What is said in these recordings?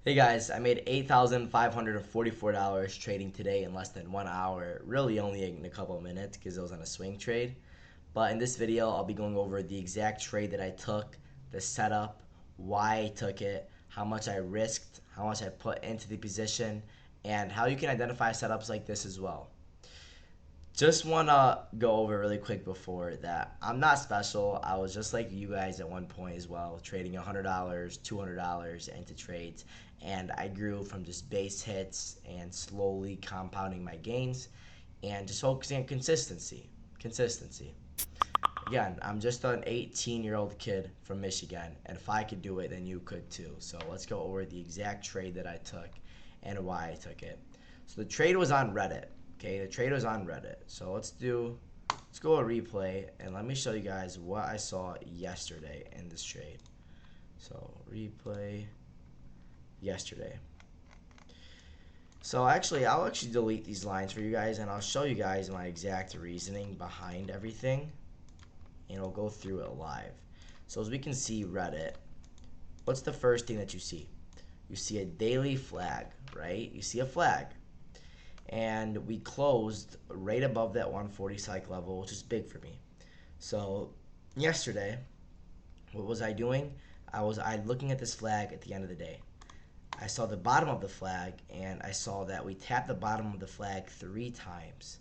Hey guys, I made $8,544 trading today in less than 1 hour. Really only in a couple of minutes because it was on a swing trade. But in this video, I'll be going over the exact trade that I took, the setup, why I took it, how much I risked, how much I put into the position, and how you can identify setups like this as well. Just want to go over really quick before that. I'm not special. I was just like you guys at one point as well, trading $100, $200 into trades. And I grew from just base hits and slowly compounding my gains and just focusing on consistency. Consistency. Again, I'm just an 18-year-old kid from Michigan, and if I could do it, then you could too. So let's go over the exact trade that I took and why I took it. So the trade was on Reddit. Okay, the trade was on Reddit. So let's go a replay and let me show you guys what I saw yesterday in this trade. So replay yesterday. So I'll actually delete these lines for you guys and I'll show you guys my exact reasoning behind everything and we'll go through it live. So as we can see Reddit, what's the first thing that you see? You see a daily flag, right? You see a flag. And we closed right above that 140 psych level, which is big for me. So yesterday, what was I doing? I looking at this flag at the end of the day. I saw the bottom of the flag and I saw that we tapped the bottom of the flag 3 times.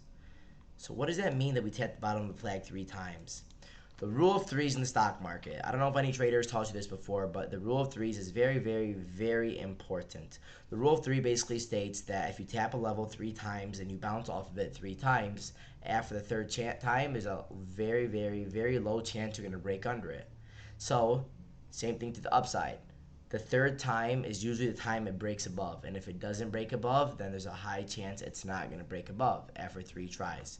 So what does that mean that we tapped the bottom of the flag 3 times? The rule of threes in the stock market. I don't know if any traders taught you this before, but the rule of threes is very, very, very important. The rule of three basically states that if you tap a level 3 times and you bounce off of it 3 times, after the third time is a very, very, very low chance you're going to break under it. So, same thing to the upside. The third time is usually the time it breaks above, and if it doesn't break above, then there's a high chance it's not going to break above after 3 tries.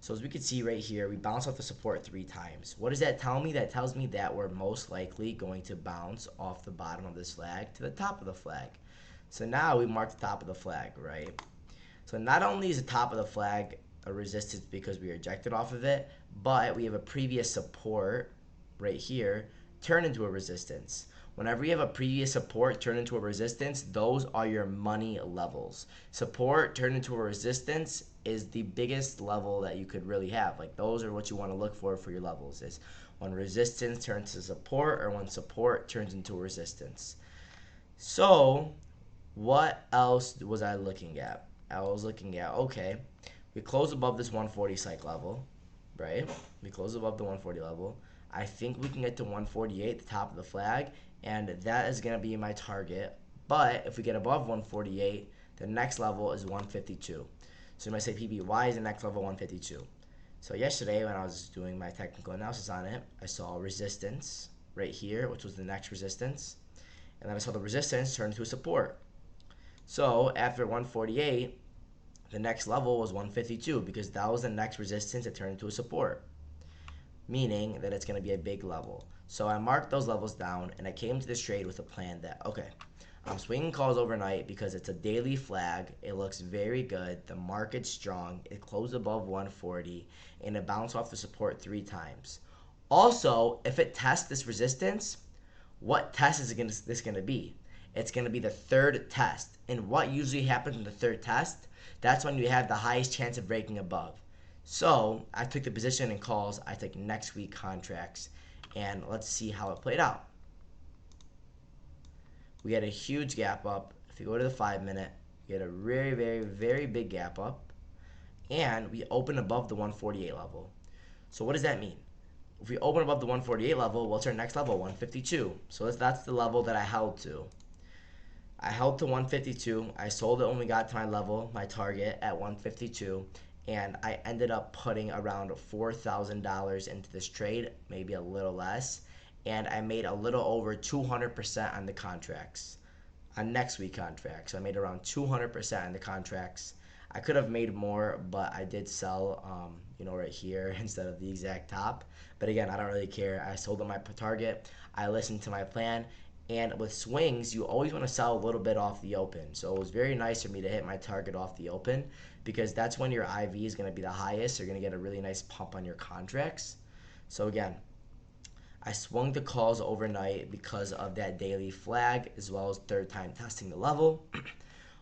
So as we can see right here, we bounce off the support 3 times. What does that tell me? That tells me that we're most likely going to bounce off the bottom of this flag to the top of the flag. So now we mark the top of the flag, right? So not only is the top of the flag a resistance because we rejected off of it, but we have a previous support right here turn into a resistance. Whenever you have a previous support turn into a resistance, those are your money levels. Support turn into a resistance is the biggest level that you could really have. Like those are what you want to look for your levels is when resistance turns to support or when support turns into a resistance. So what else was I looking at? I was looking at, okay, we close above this 140 psych level, right? We close above the 140 level. I think we can get to 148, the top of the flag, and that is going to be my target. But if we get above 148, the next level is 152. So you might say, PB, why is the next level 152? So yesterday when I was doing my technical analysis on it, I saw resistance right here, which was the next resistance. And then I saw the resistance turn into a support. So after 148, the next level was 152 because that was the next resistance that turned into a support, meaning that it's going to be a big level. So I marked those levels down and I came to this trade with a plan that, okay, I'm swinging calls overnight because it's a daily flag. It looks very good. The market's strong. It closed above 140 and it bounced off the support 3 times. Also, if it tests this resistance, what test is this going to be? It's going to be the third test. And what usually happens in the third test? That's when you have the highest chance of breaking above. So I took the position in calls. I took next week contracts. And let's see how it played out. We had a huge gap up. If you go to the 5-minute, we had a very, very, very big gap up. And we opened above the 148 level. So what does that mean? If we open above the 148 level, what's our next level? 152. So that's the level that I held to. I held to 152. I sold it when we got to my level, my target at 152. And I ended up putting around $4,000 into this trade, maybe a little less. And I made a little over 200% on the contracts, on next week contracts. So I made around 200% on the contracts. I could have made more, but I did sell, right here instead of the exact top. But again, I don't really care. I sold on my target. I listened to my plan. And with swings, you always want to sell a little bit off the open. So it was very nice for me to hit my target off the open because that's when your IV is going to be the highest. You're going to get a really nice pump on your contracts. So again, I swung the calls overnight because of that daily flag, as well as third time testing the level.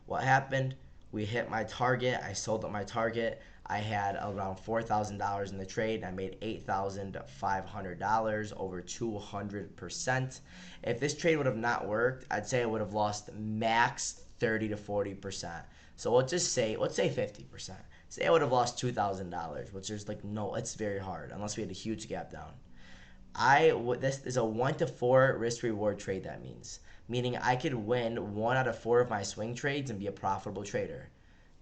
What happened? We hit my target. I sold at my target. I had around $4,000 in the trade. I made $8,500, over 200%. If this trade would have not worked, I'd say I would have lost max 30 to 40%. So let's say 50%. Say I would have lost $2,000, which is like, no, it's very hard unless we had a huge gap down. This is a 1 to 4 risk reward trade. That meaning I could win 1 out of 4 of my swing trades and be a profitable trader.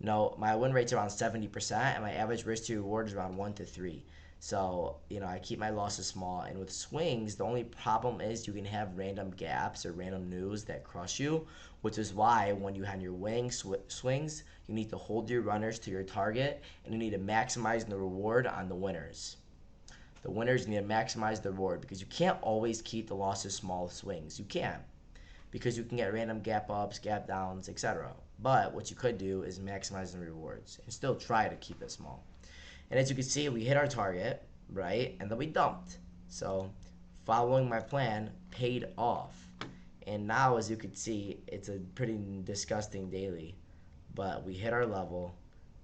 No, my win rate's around 70%, and my average risk to reward is around 1 to 3. So, I keep my losses small. And with swings, the only problem is you can have random gaps or random news that crush you, which is why when you have your winning swings, you need to hold your runners to your target, and you need to maximize the reward on the winners. The winners need to maximize the reward because you can't always keep the losses small swings. You can't, because you can get random gap ups, gap downs, etc. But what you could do is maximize the rewards and still try to keep it small. And as you can see, we hit our target, right? And then we dumped. So following my plan paid off. And now, as you can see, it's a pretty disgusting daily. But we hit our level.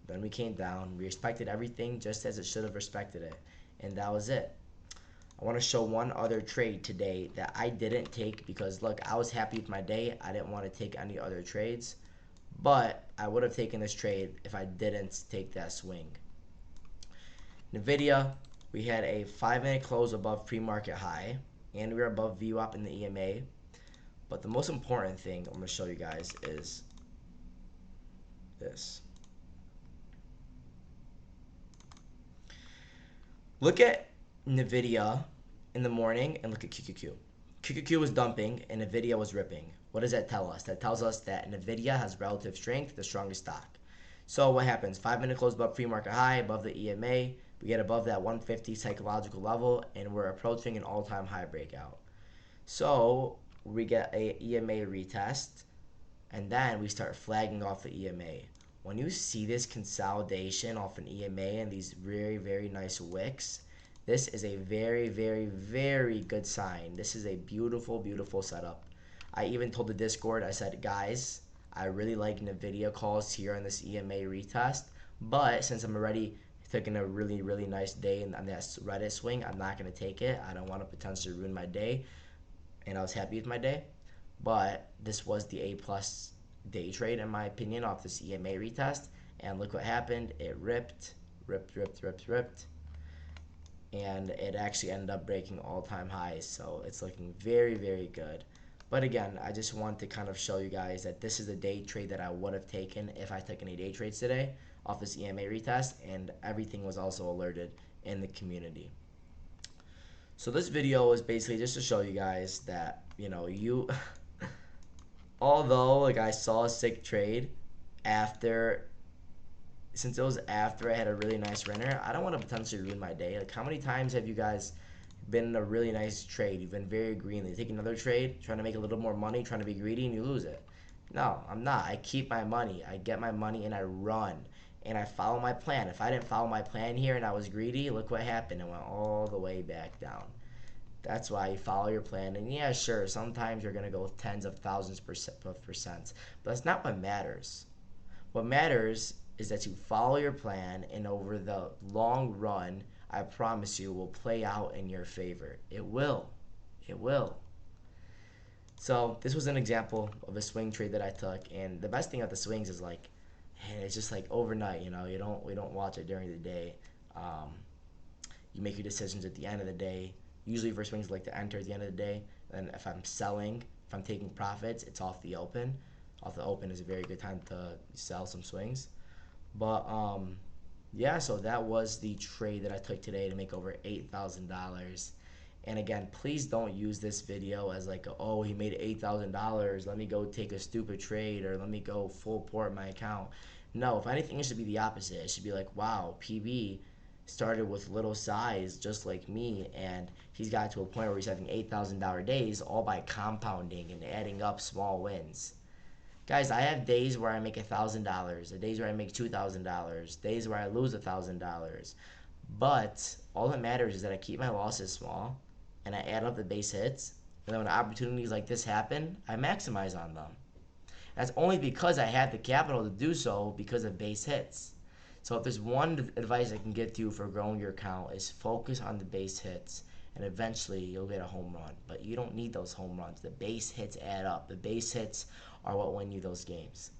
Then we came down. We respected everything just as it should have respected it. And that was it. I want to show one other trade today that I didn't take because, look, I was happy with my day. I didn't want to take any other trades. But I would have taken this trade if I didn't take that swing. NVIDIA, we had a 5-minute close above pre-market high. And we were above VWAP in the EMA. But the most important thing I'm going to show you guys is this. Look at NVIDIA in the morning and look at QQQ. QQQ was dumping and NVIDIA was ripping. What does that tell us? That tells us that NVIDIA has relative strength, the strongest stock. So what happens? 5-minute close above pre-market high, above the EMA. We get above that 150 psychological level, and we're approaching an all-time high breakout. So we get a EMA retest, and then we start flagging off the EMA. When you see this consolidation off an EMA and these very, very nice wicks, this is a very, very, very good sign. This is a beautiful, beautiful setup. I even told the Discord, I said, guys, I really like NVIDIA calls here on this EMA retest, but since I'm already taking a really, really nice day on that Reddit swing, I'm not going to take it. I don't want to potentially ruin my day, and I was happy with my day. But this was the A-plus day trade, in my opinion, off this EMA retest. And look what happened. It ripped. And it actually ended up breaking all-time highs. So it's looking very, very good. But again, I just want to kind of show you guys that this is a day trade that I would have taken if I took any day trades today off this EMA retest. And everything was also alerted in the community. So this video is basically just to show you guys that, although like I saw a sick trade since it was after I had a really nice runner, I don't want to potentially ruin my day. Like, how many times have you guys been in a really nice trade? You've been very green. You take another trade, trying to make a little more money, trying to be greedy, and you lose it. No, I'm not. I keep my money. I get my money and I run. And I follow my plan. If I didn't follow my plan here and I was greedy, look what happened. It went all the way back down. That's why you follow your plan. And yeah, sure, sometimes you're going to go with tens of thousands of percent. But that's not what matters. What matters is that you follow your plan, and over the long run, I promise you, will play out in your favor. It will. It will. So this was an example of a swing trade that I took. And the best thing about the swings is like, man, it's just like overnight, we don't watch it during the day. You make your decisions at the end of the day. Usually for swings, I like to enter at the end of the day. And if I'm selling, if I'm taking profits, it's off the open. Off the open is a very good time to sell some swings. But yeah, so that was the trade that I took today to make over $8,000. And again, please don't use this video as like, oh, he made $8,000. Let me go take a stupid trade, or let me go full port my account. No, if anything, it should be the opposite. It should be like, wow, PB started with little size just like me, and he's got to a point where he's having $8,000 days, all by compounding and adding up small wins. Guys, I have days where I make $1,000, days where I make $2,000, days where I lose $1,000. But all that matters is that I keep my losses small, and I add up the base hits, and then when opportunities like this happen, I maximize on them. That's only because I had the capital to do so because of base hits. So if there's one advice I can give you for growing your account is focus on the base hits, and eventually you'll get a home run. But you don't need those home runs. The base hits add up. The base hits are what win you those games.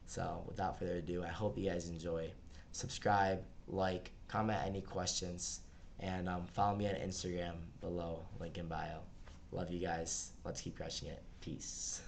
So without further ado, I hope you guys enjoy. Subscribe, like, comment any questions, and follow me on Instagram below, link in bio. Love you guys. Let's keep crushing it. Peace.